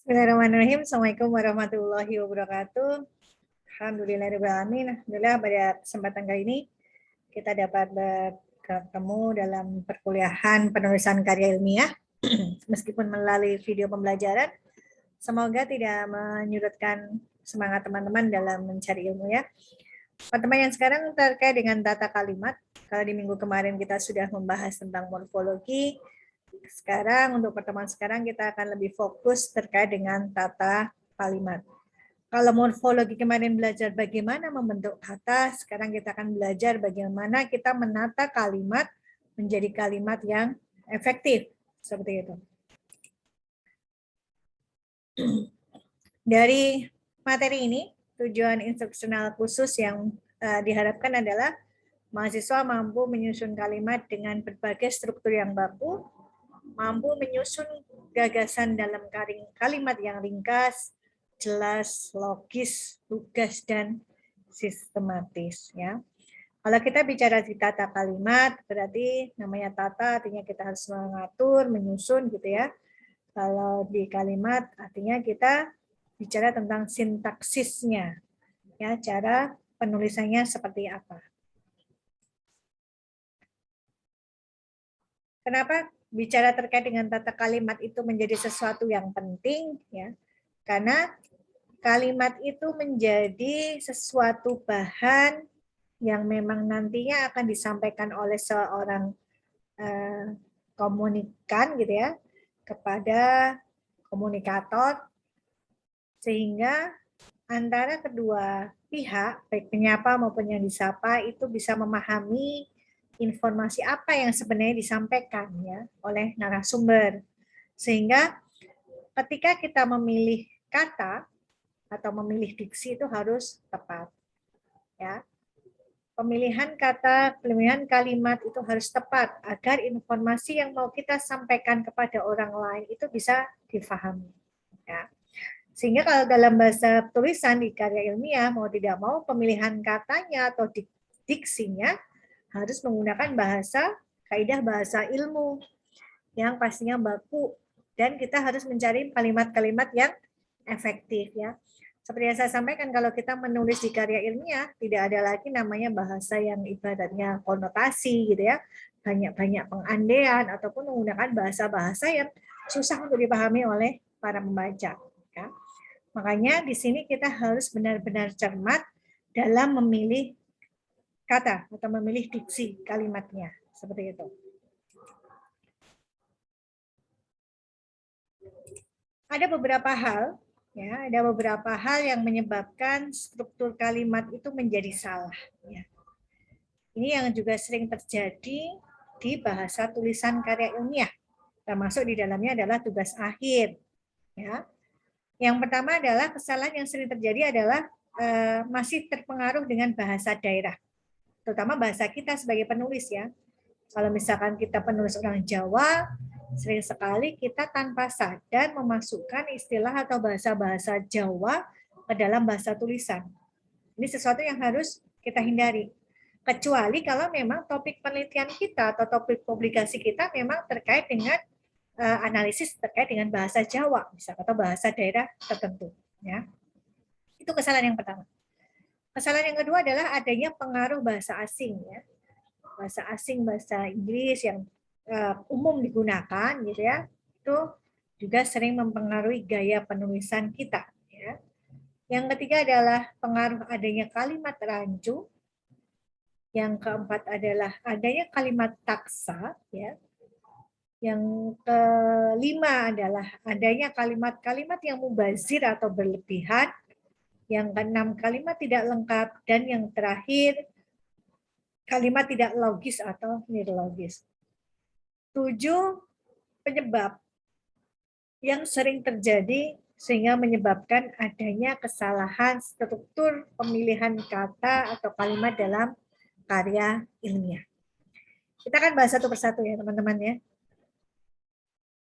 Bismillahirrahmanirrahim. Assalamualaikum warahmatullahi wabarakatuh. Alhamdulillahirrahmanirrahim. Alhamdulillah pada kesempatan kali ini kita dapat bertemu dalam perkuliahan penulisan karya ilmiah. Meskipun melalui video pembelajaran, semoga tidak menyurutkan semangat teman-teman dalam mencari ilmu ya. Teman-teman yang sekarang terkait dengan tata kalimat, kalau di minggu kemarin kita sudah membahas tentang morfologi, sekarang untuk pertemuan sekarang kita akan lebih fokus terkait dengan tata kalimat. Kalau morfologi kemarin belajar bagaimana membentuk kata, sekarang kita akan belajar bagaimana kita menata kalimat menjadi kalimat yang efektif. Seperti itu. Dari materi ini, tujuan instruksional khusus yang diharapkan adalah mahasiswa mampu menyusun kalimat dengan berbagai struktur yang baku, mampu menyusun gagasan dalam kalimat yang ringkas, jelas, logis, lugas, dan sistematis. Ya. Kalau kita bicara di tata kalimat, berarti namanya tata artinya kita harus mengatur, menyusun gitu ya. Kalau di kalimat artinya kita bicara tentang sintaksisnya, ya, cara penulisannya seperti apa. Kenapa bicara terkait dengan tata kalimat itu menjadi sesuatu yang penting, ya? Karena kalimat itu menjadi sesuatu bahan yang memang nantinya akan disampaikan oleh seorang komunikan gitu ya kepada komunikator, sehingga antara kedua pihak baik penyapa maupun yang disapa itu bisa memahami informasi apa yang sebenarnya disampaikan ya oleh narasumber, sehingga ketika kita memilih kata atau memilih diksi itu harus tepat ya. Pemilihan kata, pemilihan kalimat itu harus tepat agar informasi yang mau kita sampaikan kepada orang lain itu bisa difahami. Ya. Sehingga kalau dalam bahasa tulisan di karya ilmiah, mau tidak mau pemilihan katanya atau diksinya harus menggunakan kaidah bahasa ilmu yang pastinya baku, dan kita harus mencari kalimat-kalimat yang efektif ya. Seperti yang saya sampaikan, kalau kita menulis di karya ilmiah, tidak ada lagi namanya bahasa yang ibaratnya konotasi gitu ya, banyak-banyak pengandaian ataupun menggunakan bahasa-bahasa yang susah untuk dipahami oleh para pembaca. Ya. Makanya di sini kita harus benar-benar cermat dalam memilih kata atau memilih diksi kalimatnya, seperti itu. Ada beberapa hal. Ya, ada beberapa hal yang menyebabkan struktur kalimat itu menjadi salah. Ya. Ini yang juga sering terjadi di bahasa tulisan karya ilmiah, termasuk di dalamnya adalah tugas akhir. Ya. Yang pertama adalah kesalahan yang sering terjadi adalah masih terpengaruh dengan bahasa daerah, terutama bahasa kita sebagai penulis ya. Kalau misalkan kita penulis orang Jawa, sering sekali kita tanpa sadar memasukkan istilah atau bahasa-bahasa Jawa ke dalam bahasa tulisan. Ini sesuatu yang harus kita hindari. Kecuali kalau memang topik penelitian kita atau topik publikasi kita memang terkait dengan analisis terkait dengan bahasa Jawa, misalnya, atau bahasa daerah tertentu. Ya. Itu kesalahan yang pertama. Kesalahan yang kedua adalah adanya pengaruh bahasa asing. Ya. Bahasa asing, bahasa Inggris yang umum digunakan gitu ya, itu juga sering mempengaruhi gaya penulisan kita ya. Yang ketiga adalah pengaruh adanya kalimat rancu. Yang keempat adalah adanya kalimat taksa ya. Yang kelima adalah adanya kalimat-kalimat yang mubazir atau berlebihan. Yang keenam, kalimat tidak lengkap, dan yang terakhir kalimat tidak logis atau nilogis. 7 penyebab yang sering terjadi sehingga menyebabkan adanya kesalahan struktur pemilihan kata atau kalimat dalam karya ilmiah. Kita akan bahas satu persatu ya teman-teman ya.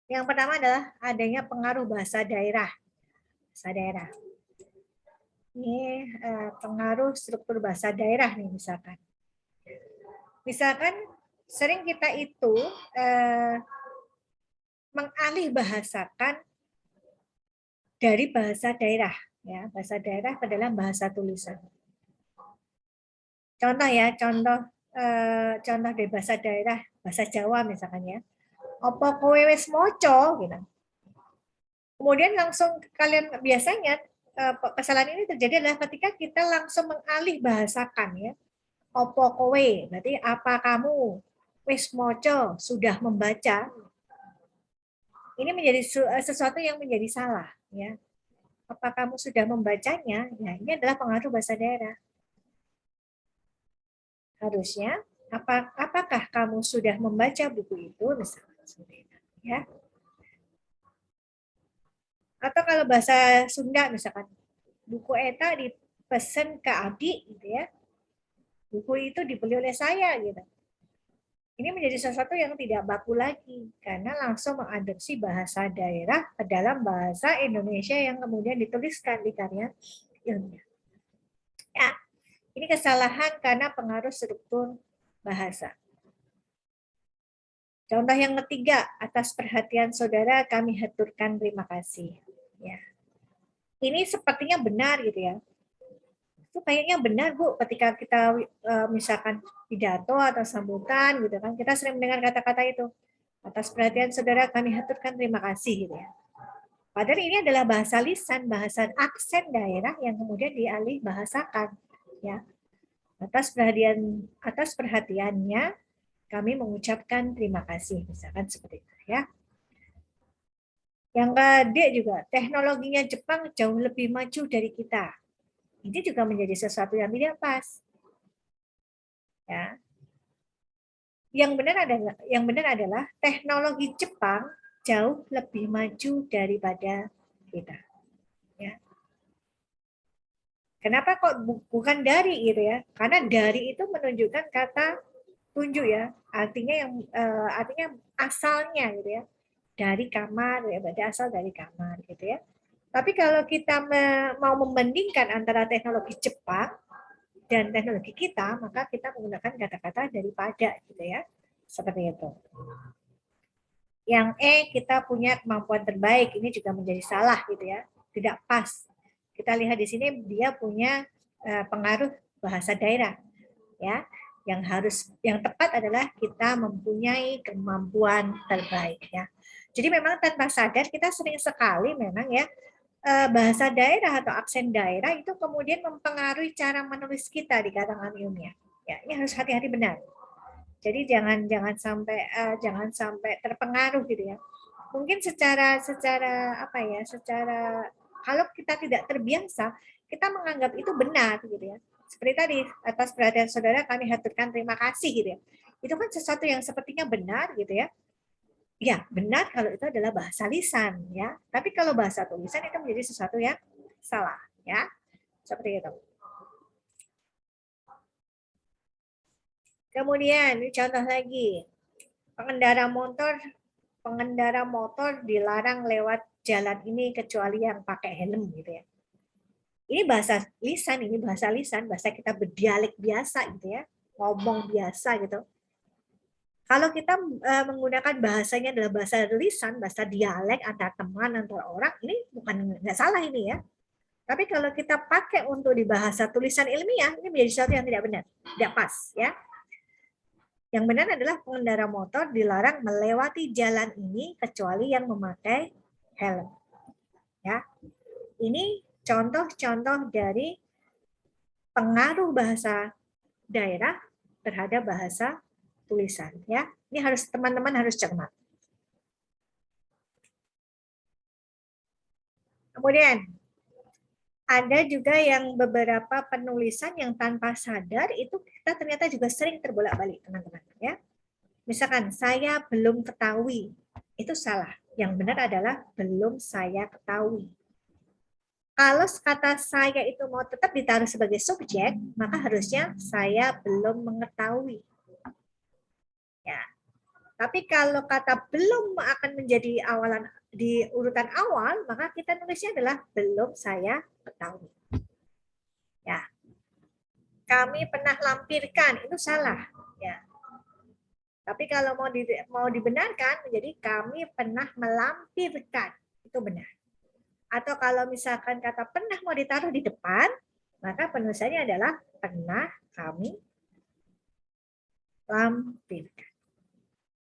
Yang pertama adalah adanya pengaruh bahasa daerah. Bahasa daerah. Ini pengaruh struktur bahasa daerah nih misalkan. Misalkan sering kita itu mengalih bahasakan dari bahasa daerah. Ya, bahasa daerah adalah bahasa tulisan. Contoh ya, contoh dari bahasa daerah, bahasa Jawa misalkan ya. Apa kowe wis moco gitu. Kemudian langsung kalian biasanya kesalahan ini terjadi adalah ketika kita langsung mengalih bahasakan ya. Opo kowe, berarti apa kamu? Wis moco, sudah membaca. Ini menjadi sesuatu yang menjadi salah ya. Apa kamu sudah membacanya? Ya, ini adalah pengaruh bahasa daerah. Harusnya apakah kamu sudah membaca buku itu misalnya ya. Atau kalau bahasa Sunda misalkan buku eta dipesen ke Abdi gitu ya. Buku itu dibeli oleh saya gitu. Ini menjadi sesuatu yang tidak baku lagi karena langsung mengadopsi bahasa daerah ke dalam bahasa Indonesia yang kemudian dituliskan di karya ilmiah. Ya, ini kesalahan karena pengaruh struktur bahasa. Contoh yang ketiga, atas perhatian saudara kami haturkan terima kasih. Ya. Ini sepertinya benar gitu ya. Itu kayaknya benar Bu, ketika kita misalkan pidato atau sambutan gitu kan, kita sering mendengar kata-kata itu. Atas perhatian saudara kami haturkan terima kasih gitu ya. Padahal ini adalah bahasa lisan, bahasa aksen daerah yang kemudian dialih bahasakan ya. Atas perhatiannya kami mengucapkan terima kasih misalkan seperti itu ya. Yang kedua juga teknologinya Jepang jauh lebih maju dari kita. Ini juga menjadi sesuatu yang tidak pas. Ya. Yang benar adalah teknologi Jepang jauh lebih maju daripada kita. Ya. Kenapa kok bukan dari gitu ya? Karena dari itu menunjukkan kata tunjuk ya, artinya asalnya gitu ya, dari kamar ya, berarti asal dari kamar gitu ya. Tapi kalau kita mau membandingkan antara teknologi Jepang dan teknologi kita, maka kita menggunakan kata-kata daripada gitu ya, seperti itu. Yang kita punya kemampuan terbaik, ini juga menjadi salah gitu ya, tidak pas. Kita lihat di sini dia punya pengaruh bahasa daerah ya. Yang tepat adalah kita mempunyai kemampuan terbaik ya. Jadi memang tanpa sadar kita sering sekali memang ya bahasa daerah atau aksen daerah itu kemudian mempengaruhi cara menulis kita di karangan ilmiah. Ya, ini harus hati-hati benar. Jadi jangan sampai terpengaruh gitu ya. Mungkin secara kalau kita tidak terbiasa, kita menganggap itu benar gitu ya. Seperti tadi, atas perhatian saudara kami haturkan terima kasih gitu ya. Itu kan sesuatu yang sepertinya benar gitu ya. Ya, benar kalau itu adalah bahasa lisan ya. Tapi kalau bahasa tulisan itu menjadi sesuatu yang salah ya. Seperti itu. Kemudian ini contoh lagi. Pengendara motor dilarang lewat jalan ini kecuali yang pakai helm gitu ya. Ini bahasa lisan, bahasa kita berdialek biasa gitu ya. Ngomong biasa gitu. Kalau kita menggunakan bahasanya adalah bahasa lisan, bahasa dialek antar teman, antar orang, ini bukan nggak salah ini ya. Tapi kalau kita pakai untuk di bahasa tulisan ilmiah, ini menjadi sesuatu yang tidak benar, tidak pas ya. Yang benar adalah pengendara motor dilarang melewati jalan ini kecuali yang memakai helm. Ya. Ini contoh-contoh dari pengaruh bahasa daerah terhadap bahasa tulisan ya. Ini harus teman-teman harus cermat. Kemudian ada juga yang beberapa penulisan yang tanpa sadar itu kita ternyata juga sering terbolak-balik teman-teman ya. Misalkan saya belum ketahui, itu salah. Yang benar adalah belum saya ketahui. Kalau kata saya itu mau tetap ditaruh sebagai subjek, maka harusnya saya belum mengetahui. Ya. Tapi kalau kata belum akan menjadi awalan di urutan awal, maka kita nulisnya adalah belum saya ketahui. Ya. Kami pernah lampirkan, itu salah. Ya. Tapi kalau mau dibenarkan menjadi kami pernah melampirkan, itu benar. Atau kalau misalkan kata pernah mau ditaruh di depan, maka penulisannya adalah pernah kami lampirkan.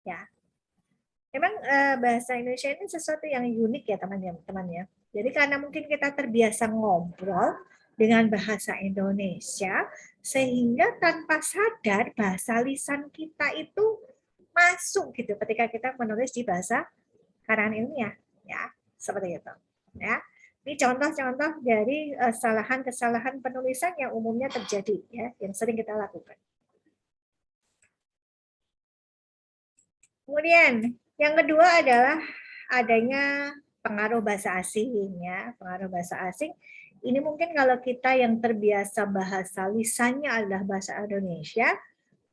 Ya, memang bahasa Indonesia ini sesuatu yang unik ya teman-teman ya. Jadi karena mungkin kita terbiasa ngobrol dengan bahasa Indonesia, sehingga tanpa sadar bahasa lisan kita itu masuk gitu ketika kita menulis di bahasa karangan ilmiah. Ya, seperti itu. Ya, ini contoh-contoh dari kesalahan-kesalahan penulisan yang umumnya terjadi ya, yang sering kita lakukan. Kemudian yang kedua adalah adanya pengaruh bahasa asing ya. Pengaruh bahasa asing ini mungkin kalau kita yang terbiasa bahasa lisannya adalah bahasa Indonesia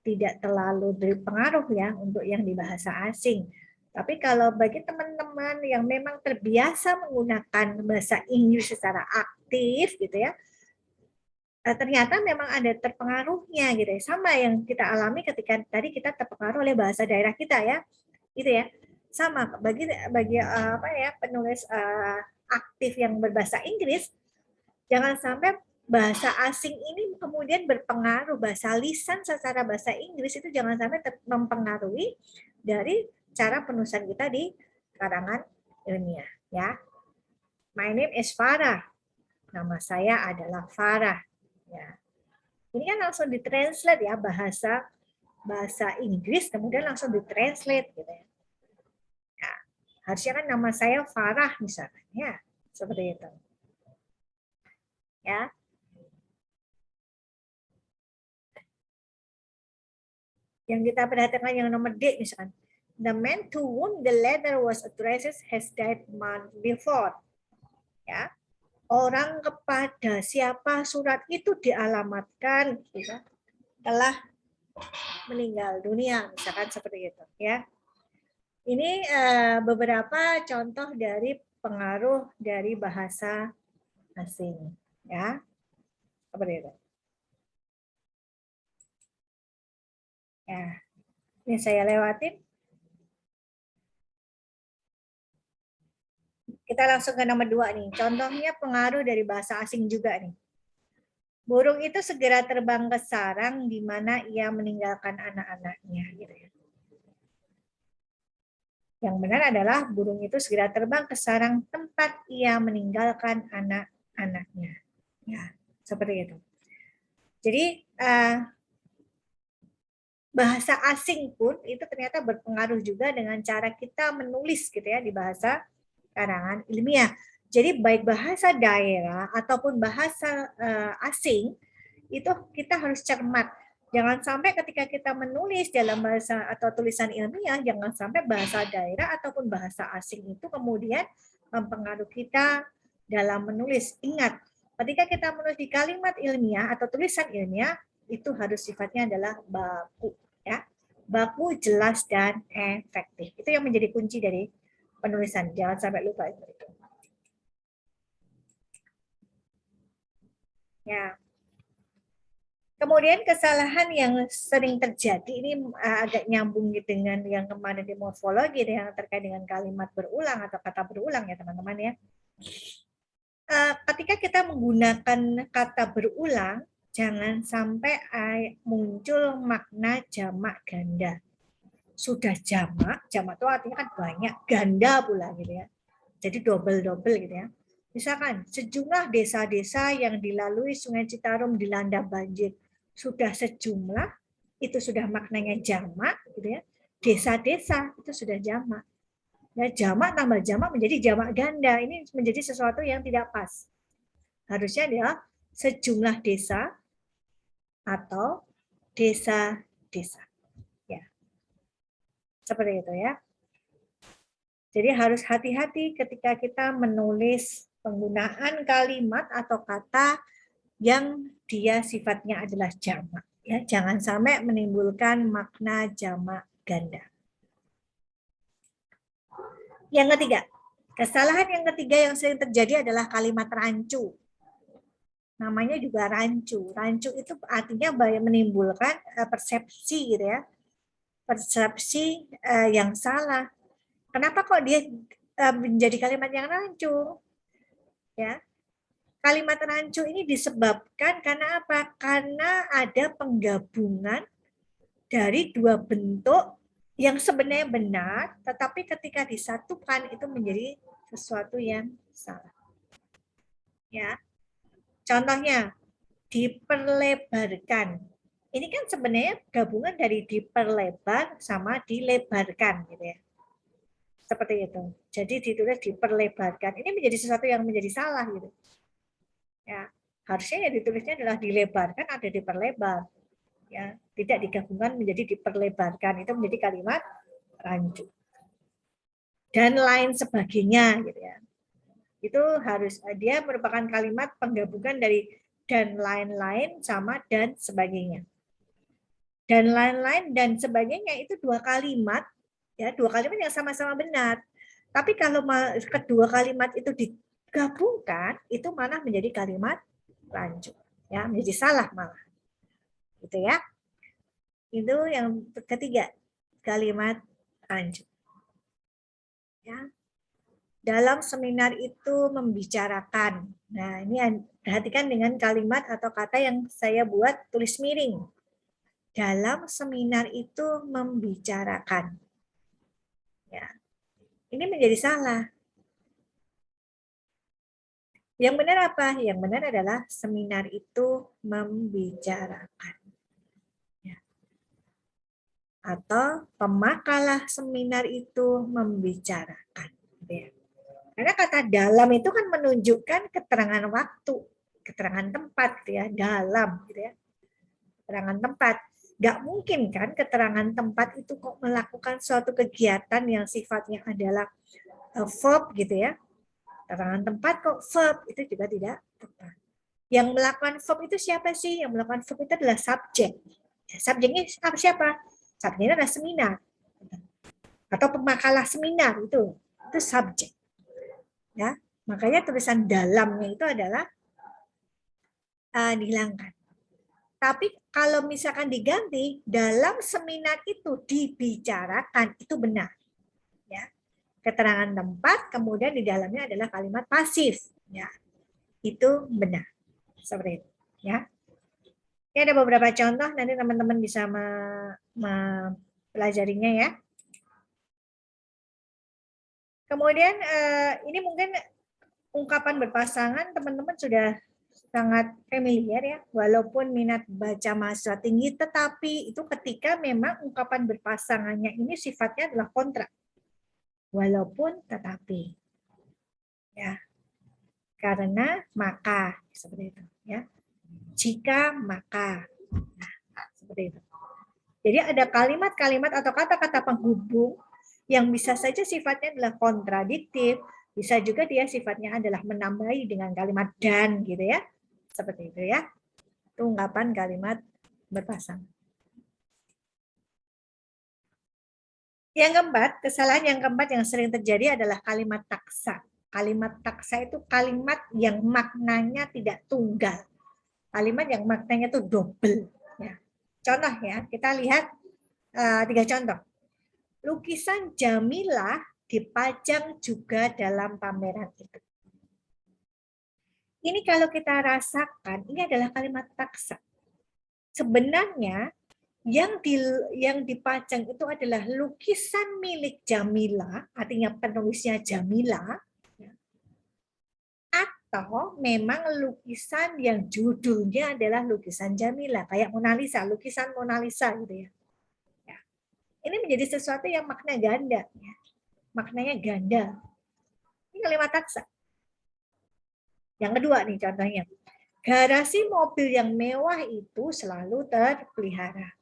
tidak terlalu berpengaruh ya untuk yang di bahasa asing. Tapi kalau bagi teman-teman yang memang terbiasa menggunakan bahasa Inggris secara aktif gitu ya, ternyata memang ada terpengaruhnya gitu ya. Sama yang kita alami ketika tadi kita terpengaruh oleh bahasa daerah kita ya. Gitu ya. Sama bagi apa ya penulis aktif yang berbahasa Inggris, jangan sampai bahasa asing ini kemudian berpengaruh bahasa lisan secara bahasa Inggris itu jangan sampai mempengaruhi dari cara penulisan kita di karangan ilmiah ya. My name is Farah. Nama saya adalah Farah. Ya. Ini kan langsung ditranslate ya bahasa Inggris kemudian langsung ditranslate gitu ya. Ya. Harusnya kan nama saya Farah misalkan ya. Seperti itu. Ya. Yang kita perhatikan yang nomor D misalkan. The man to whom the letter was addressed has died month before. Ya. Orang kepada siapa surat itu dialamatkan gitu, telah meninggal dunia misalkan seperti itu ya. Ini beberapa contoh dari pengaruh dari bahasa asing ya. Seperti itu. Ya. Ini saya lewatin. Kita langsung ke nomor 2 nih. Contohnya pengaruh dari bahasa asing juga nih. Burung itu segera terbang ke sarang di mana ia meninggalkan anak-anaknya. Gitu ya. Yang benar adalah burung itu segera terbang ke sarang tempat ia meninggalkan anak-anaknya. Ya, seperti itu. Jadi bahasa asing pun itu ternyata berpengaruh juga dengan cara kita menulis gitu ya di bahasa karangan ilmiah. Jadi baik bahasa daerah ataupun bahasa asing itu kita harus cermat. Jangan sampai ketika kita menulis dalam bahasa atau tulisan ilmiah, jangan sampai bahasa daerah ataupun bahasa asing itu kemudian mempengaruhi kita dalam menulis. Ingat, ketika kita menulis di kalimat ilmiah atau tulisan ilmiah, itu harus sifatnya adalah baku. Ya. Baku, jelas, dan efektif. Itu yang menjadi kunci dari penulisan. Jangan sampai lupa itu. Ya. Kemudian kesalahan yang sering terjadi ini agak nyambung dengan yang kemarin di morfologi yang terkait dengan kalimat berulang atau kata berulang ya teman-teman ya. Ketika kita menggunakan kata berulang, jangan sampai muncul makna jamak ganda. Sudah jamak itu artinya kan banyak, ganda pula gitu ya. Jadi double-double gitu ya. Misalkan sejumlah desa-desa yang dilalui Sungai Citarum dilanda banjir. Sudah sejumlah, itu sudah maknanya jamak gitu ya. Desa-desa itu sudah jamak. Ya, jamak tambah jamak menjadi jamak ganda. Ini menjadi sesuatu yang tidak pas. Harusnya adalah sejumlah desa atau desa-desa. Ya. Seperti itu ya. Jadi harus hati-hati ketika kita menulis penggunaan kalimat atau kata yang dia sifatnya adalah jamak. Ya, jangan sampai menimbulkan makna jamak ganda. Yang ketiga, kesalahan yang ketiga yang sering terjadi adalah kalimat rancu. Namanya juga rancu. Rancu itu artinya menimbulkan persepsi gitu ya. Persepsi yang salah. Kenapa kok dia menjadi kalimat yang rancu? Ya. Kalimat rancu ini disebabkan karena apa? Karena ada penggabungan dari dua bentuk yang sebenarnya benar, tetapi ketika disatukan itu menjadi sesuatu yang salah. Ya. Contohnya, diperlebarkan. Ini kan sebenarnya gabungan dari diperlebar sama dilebarkan gitu ya. Seperti itu. Jadi ditulis diperlebarkan. Ini menjadi sesuatu yang menjadi salah gitu. Ya, harusnya yang ditulisnya adalah dilebarkan ada diperlebar. Ya, tidak digabungkan menjadi diperlebarkan. Itu menjadi kalimat rancu. Dan lain sebagainya gitu ya. Itu harus dia merupakan kalimat penggabungan dari dan lain-lain sama dan sebagainya. Dan lain-lain dan sebagainya itu dua kalimat, ya dua kalimat yang sama-sama benar. Tapi kalau kedua kalimat itu digabungkan, itu malah menjadi kalimat rancu, ya menjadi salah malah, gitu ya. Itu yang ketiga, kalimat rancu. Ya. Dalam seminar itu membicarakan. Nah, ini perhatikan dengan kalimat atau kata yang saya buat tulis miring. Dalam seminar itu membicarakan. Ya. Ini menjadi salah. Yang benar apa? Yang benar adalah seminar itu membicarakan. Ya. Atau pemakalah seminar itu membicarakan. Ya. Karena kata dalam itu kan menunjukkan keterangan waktu, keterangan tempat, gitu ya, dalam, gitu ya, keterangan tempat. Gak mungkin kan keterangan tempat itu kok melakukan suatu kegiatan yang sifatnya adalah verb, gitu ya. Keterangan tempat kok verb, itu juga tidak tepat. Yang melakukan verb itu siapa sih? Yang melakukan verb itu adalah subjek. Ya, subjeknya siapa? Subjeknya adalah seminar. Atau pemakalah seminar, itu subjek. Ya, makanya tulisan dalamnya itu adalah dihilangkan. Tapi kalau misalkan diganti dalam seminar itu dibicarakan, itu benar. Ya, keterangan tempat kemudian di dalamnya adalah kalimat pasif. Ya, itu benar. Seperti itu. Ya. Ini ada beberapa contoh, nanti teman-teman bisa mempelajarinya ya. Kemudian ini mungkin ungkapan berpasangan teman-teman sudah sangat familiar ya, walaupun minat baca mahasiswa tinggi, tetapi itu ketika memang ungkapan berpasangannya ini sifatnya adalah kontrak. Walaupun tetapi. Ya. Karena maka seperti itu ya. Jika maka. Nah, seperti itu. Jadi ada kalimat-kalimat atau kata-kata penghubung yang bisa saja sifatnya adalah kontradiktif, bisa juga dia sifatnya adalah menambahi dengan kalimat dan gitu ya. Seperti itu ya. Itu ungkapan kalimat berpasangan. Yang keempat, kesalahan yang keempat yang sering terjadi adalah kalimat taksa. Kalimat taksa itu kalimat yang maknanya tidak tunggal. Kalimat yang maknanya itu double. Ya. Contoh ya, kita lihat 3 contoh. Lukisan Jamilah dipajang juga dalam pameran itu. Ini kalau kita rasakan, ini adalah kalimat taksa. Sebenarnya yang dipajang itu adalah lukisan milik Jamila, artinya penulisnya Jamila, atau memang lukisan yang judulnya adalah lukisan Jamila, kayak Mona Lisa, lukisan Mona Lisa gitu ya. Ini menjadi sesuatu yang makna ganda, ya. Maknanya ganda. Ini kalimat taksa. Yang kedua nih contohnya, garasi mobil yang mewah itu selalu terpelihara.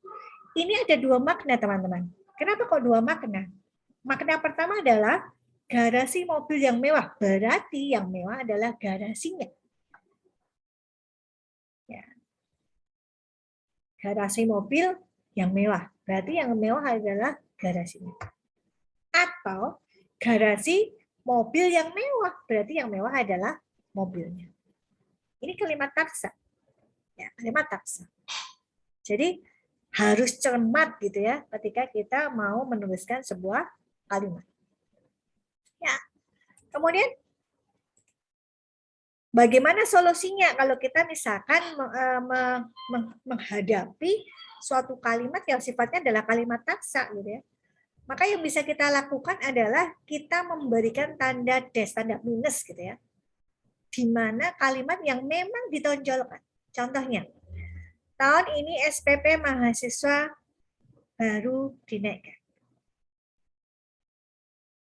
Ini ada 2 makna teman-teman. Kenapa kok 2 makna? Makna pertama adalah garasi mobil yang mewah. Berarti yang mewah adalah garasinya. Ya. Garasi mobil yang mewah. Berarti yang mewah adalah garasinya. Atau garasi mobil yang mewah. Berarti yang mewah adalah mobilnya. Ini kalimat taksa. Ya, kalimat taksa. Jadi harus cermat gitu ya ketika kita mau menuliskan sebuah kalimat. Ya. Kemudian Bagaimana solusinya kalau kita misalkan menghadapi suatu kalimat yang sifatnya adalah kalimat taksa gitu ya. Maka yang bisa kita lakukan adalah kita memberikan tanda dash, tanda minus gitu ya. Di mana kalimat yang memang ditonjolkan. Contohnya, tahun ini SPP mahasiswa baru dinaikkan.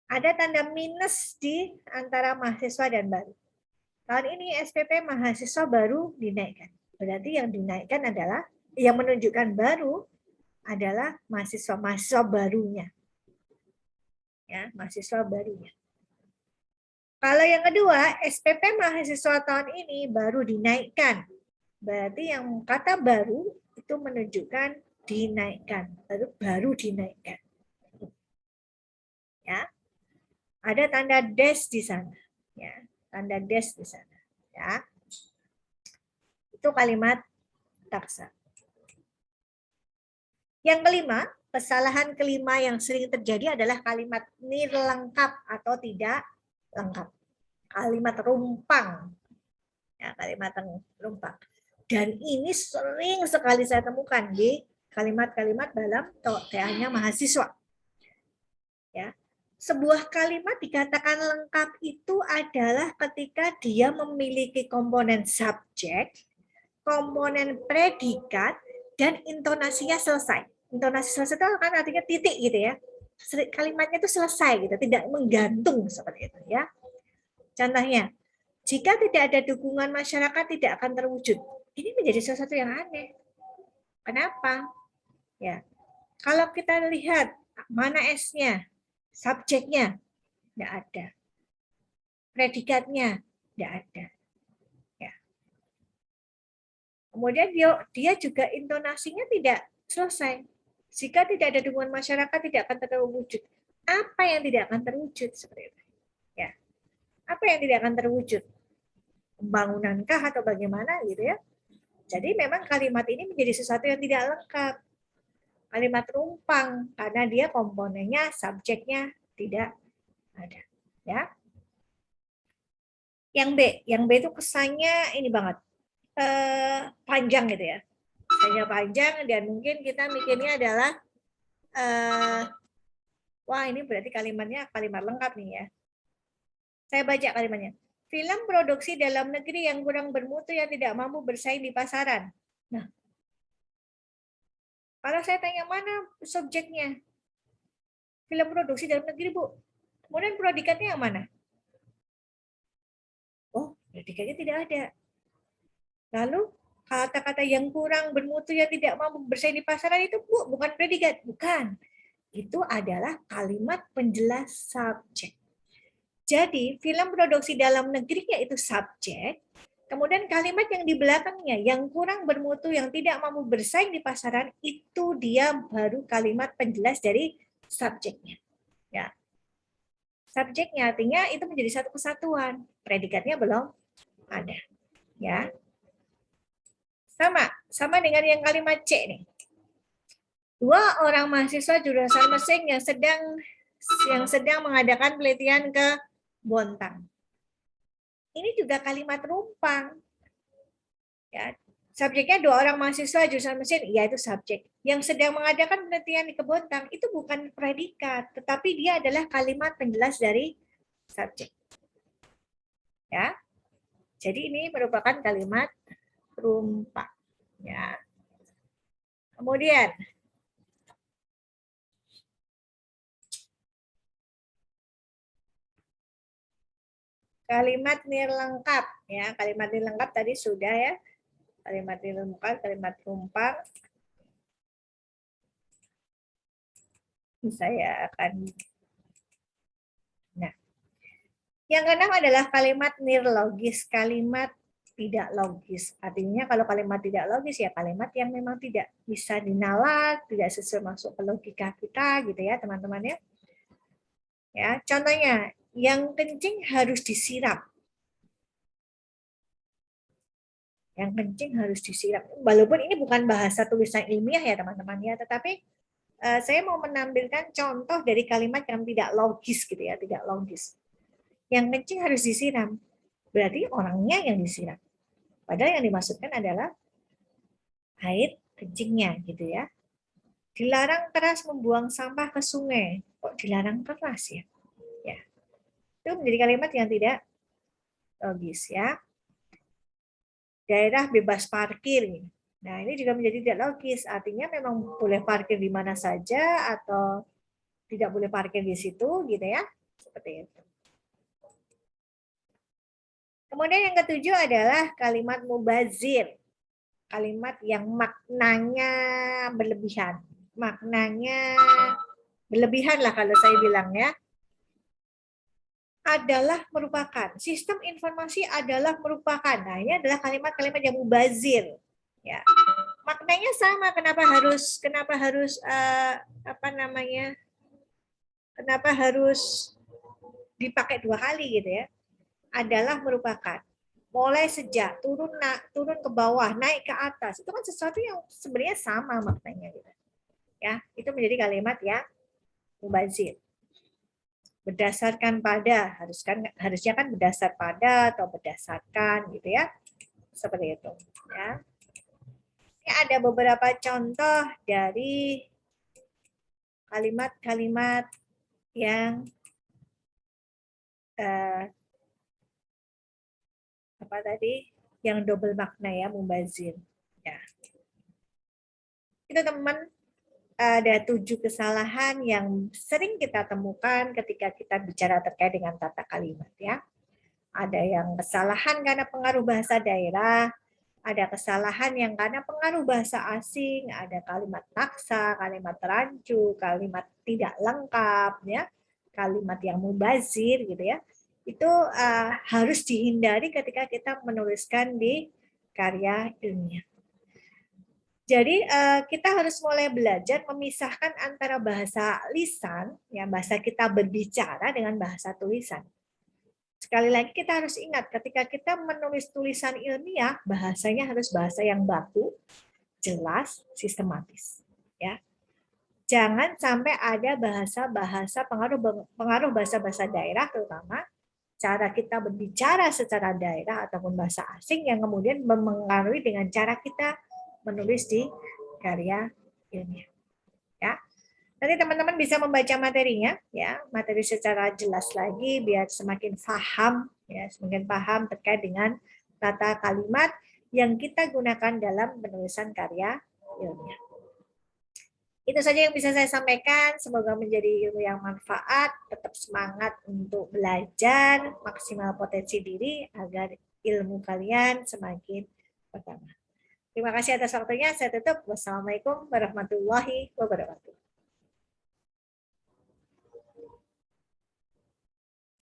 Ada tanda minus di antara mahasiswa dan baru. Tahun ini SPP mahasiswa baru dinaikkan. Berarti yang dinaikkan adalah, yang menunjukkan baru adalah mahasiswa barunya. Ya, mahasiswa barunya. Kalau yang kedua, SPP mahasiswa tahun ini baru dinaikkan. Berarti yang kata baru itu menunjukkan dinaikkan, baru dinaikkan. Ya. Ada tanda dash di sana. Ya, tanda dash di sana. Ya. Itu kalimat taksa. Yang kelima, kesalahan kelima yang sering terjadi adalah kalimat nirlengkap atau tidak lengkap. Kalimat rumpang. Ya, kalimat rumpang. Dan ini sering sekali saya temukan di kalimat-kalimat dalam TA-nya mahasiswa. Ya. Sebuah kalimat dikatakan lengkap itu adalah ketika dia memiliki komponen subjek, komponen predikat, dan intonasinya selesai. Intonasi selesai itu kan artinya titik gitu ya. Kalimatnya itu selesai gitu, tidak menggantung seperti itu ya. Contohnya, jika tidak ada dukungan masyarakat tidak akan terwujud. Ini menjadi sesuatu yang aneh. Kenapa? Ya. Kalau kita lihat mana S-nya, subjeknya tidak ada, predikatnya tidak ada. Ya. Kemudian dia juga intonasinya tidak selesai. Jika tidak ada dukungan masyarakat tidak akan terwujud. Apa yang tidak akan terwujud seperti itu? Ya. Apa yang tidak akan terwujud? Pembangunankah atau bagaimana gitu ya? Jadi memang kalimat ini menjadi sesuatu yang tidak lengkap. Kalimat rumpang karena dia komponennya, subjeknya tidak ada. Ya. Yang B itu kesannya ini banget. Panjang gitu ya. Kesannya panjang dan mungkin kita mikirnya adalah wah ini berarti kalimatnya kalimat lengkap nih ya. Saya baca kalimatnya. Film produksi dalam negeri yang kurang bermutu yang tidak mampu bersaing di pasaran. Nah, kalau saya tanya mana subjeknya? Film produksi dalam negeri, Bu. Kemudian predikatnya yang mana? Oh, predikatnya tidak ada. Lalu kata-kata yang kurang bermutu yang tidak mampu bersaing di pasaran itu bukan predikat, bukan. Itu adalah kalimat penjelas subjek. Jadi, film produksi dalam negerinya itu subjek, kemudian kalimat yang di belakangnya yang kurang bermutu yang tidak mampu bersaing di pasaran itu dia baru kalimat penjelas dari subjeknya. Ya. Subjeknya artinya itu menjadi satu kesatuan, predikatnya belum ada. Ya. Sama dengan yang kalimat C nih. Dua orang mahasiswa jurusan mesin yang sedang mengadakan penelitian ke Bontang. Ini juga kalimat rumpang. Ya, subjeknya dua orang mahasiswa jurusan mesin, ya itu subjek. Yang sedang mengadakan penelitian di Bontang itu bukan predikat, tetapi dia adalah kalimat penjelas dari subjek. Ya. Jadi ini merupakan kalimat rumpang. Ya. Kemudian kalimat nirlengkap ya, kalimat nirlengkap tadi sudah ya. Kalimat nirlengkap, kalimat rumpang. Saya akan yang keenam adalah kalimat nirlogis, kalimat tidak logis. Artinya kalau kalimat tidak logis ya kalimat yang memang tidak bisa dinalar, tidak sesuai masuk ke logika kita gitu ya teman-teman ya. Ya, contohnya yang kencing harus disiram. Yang kencing harus disiram. Walaupun ini bukan bahasa tulisan ilmiah ya teman-teman ya, tetapi saya mau menampilkan contoh dari kalimat yang tidak logis gitu ya, tidak logis. Yang kencing harus disiram. berarti orangnya yang disiram. Padahal yang dimaksudkan adalah air kencingnya gitu ya. Dilarang keras membuang sampah ke sungai. Kok dilarang keras ya? Ya. Itu menjadi kalimat yang tidak logis ya. Daerah bebas parkir. Nah, ini juga menjadi tidak logis. Artinya memang boleh parkir di mana saja atau tidak boleh parkir di situ gitu ya. Seperti itu. Kemudian yang ketujuh adalah kalimat mubazir. Kalimat yang maknanya berlebihan. Maknanya berlebihan lah kalau saya bilang ya. Adalah merupakan. Sistem informasi adalah merupakan. Nah, ini adalah kalimat-kalimat yang mubazir. Ya. Maknanya sama. Kenapa harus apa namanya? Kenapa harus dipakai dua kali gitu ya? Adalah merupakan. Mulai sejak turun ke bawah, naik ke atas. Itu kan sesuatu yang sebenarnya sama maknanya gitu. Ya, itu menjadi kalimat yang mubazir. Berdasarkan pada, harusnya kan berdasar pada atau berdasarkan gitu ya. Seperti itu ya. Ini ada beberapa contoh dari kalimat-kalimat yang apa tadi? Yang double makna ya, mubazir. Ya. Itu teman-teman ada 7 kesalahan yang sering kita temukan ketika kita bicara terkait dengan tata kalimat ya. Ada yang kesalahan karena pengaruh bahasa daerah, ada kesalahan yang karena pengaruh bahasa asing, ada kalimat paksa, kalimat rancu, kalimat tidak lengkap ya, kalimat yang mubazir gitu ya. Itu harus dihindari ketika kita menuliskan di karya ilmiah. Jadi kita harus mulai belajar memisahkan antara bahasa lisan, ya bahasa kita berbicara dengan bahasa tulisan. Sekali lagi kita harus ingat ketika kita menulis tulisan ilmiah, bahasanya harus bahasa yang baku, jelas, sistematis. Ya, jangan sampai ada bahasa-bahasa pengaruh bahasa-bahasa daerah, terutama cara kita berbicara secara daerah ataupun bahasa asing yang kemudian mempengaruhi dengan cara kita menulis di karya ilmiah. Ya. Nanti teman-teman bisa membaca materinya, ya, materi secara jelas lagi biar semakin paham, ya, semakin paham terkait dengan tata kalimat yang kita gunakan dalam penulisan karya ilmiah. Itu saja yang bisa saya sampaikan. Semoga menjadi ilmu yang manfaat. Tetap semangat untuk belajar, maksimal potensi diri agar ilmu kalian semakin bertambah. Terima kasih atas waktunya. Saya tutup. Wassalamualaikum warahmatullahi wabarakatuh.